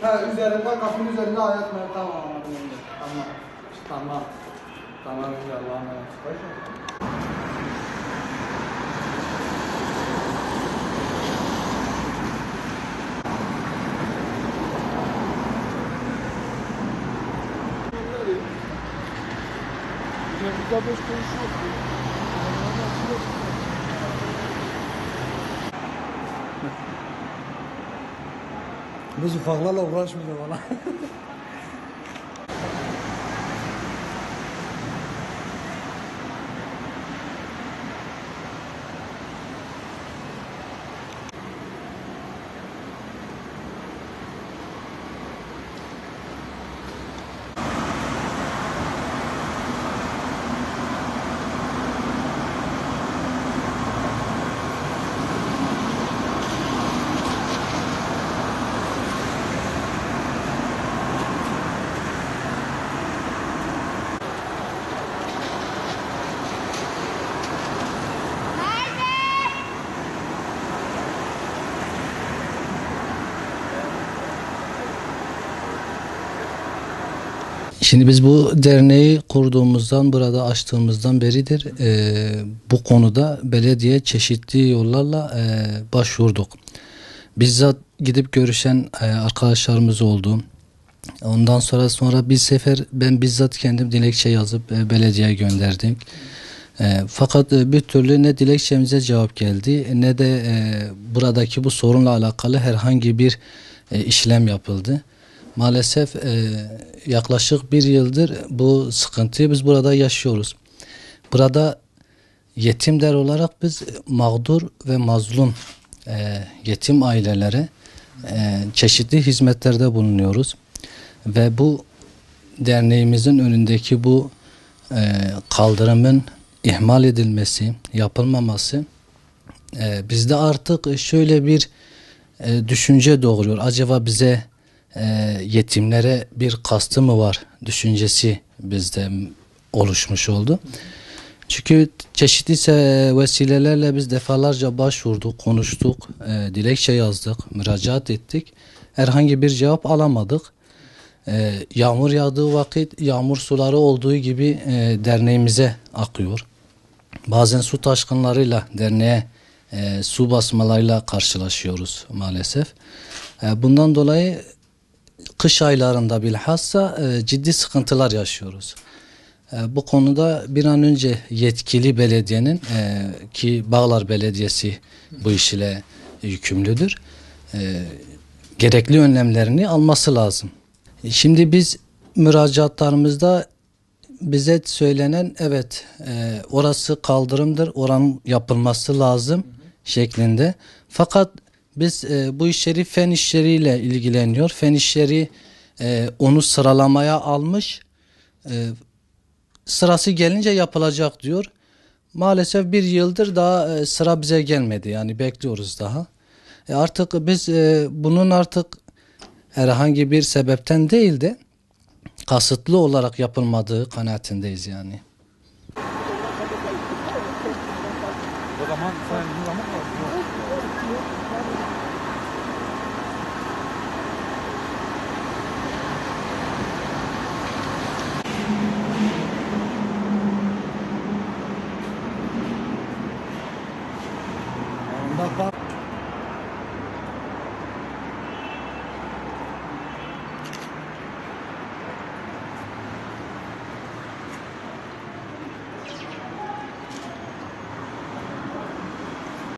Üzerinde, kapının üzerinde ayet var. Tamam. Tamam. Tamam. Tamam. Allah'a emanet. Burada boş konuşuyor. Biz ufaklarla uğraşmıyor valla. Şimdi biz bu derneği kurduğumuzdan, burada açtığımızdan beridir bu konuda belediye çeşitli yollarla başvurduk. Bizzat gidip görüşen arkadaşlarımız oldu. Ondan sonra bir sefer ben bizzat kendim dilekçe yazıp belediyeye gönderdim. Fakat bir türlü ne dilekçemize cevap geldi ne de buradaki bu sorunla alakalı herhangi bir işlem yapıldı. Maalesef yaklaşık bir yıldır bu sıkıntıyı biz burada yaşıyoruz. Burada yetimler olarak biz mağdur ve mazlum yetim ailelere çeşitli hizmetlerde bulunuyoruz. Ve bu derneğimizin önündeki bu kaldırımın ihmal edilmesi, yapılmaması bizde artık şöyle bir düşünce doğuruyor. Acaba bize yetimlere bir kastı mı var düşüncesi bizde oluşmuş oldu. Çünkü çeşitli vesilelerle biz defalarca başvurduk, konuştuk, dilekçe yazdık, müracaat ettik. Herhangi bir cevap alamadık. Yağmur yağdığı vakit yağmur suları olduğu gibi derneğimize akıyor. Bazen su taşkınlarıyla derneğe su basmalarıyla karşılaşıyoruz maalesef. Bundan dolayı kış aylarında bilhassa ciddi sıkıntılar yaşıyoruz. Bu konuda bir an önce yetkili belediyenin ki Bağlar Belediyesi bu iş ile yükümlüdür. Gerekli önlemlerini alması lazım. Şimdi biz müracaatlarımızda bize söylenen evet orası kaldırımdır, oranın yapılması lazım şeklinde. Fakat biz bu işleri fen işleriyle ilgileniyor. Fen işleri onu sıralamaya almış. Sırası gelince yapılacak diyor. Maalesef bir yıldır daha sıra bize gelmedi. Yani bekliyoruz daha. Artık biz bunun artık herhangi bir sebepten değil de kasıtlı olarak yapılmadığı kanaatindeyiz yani.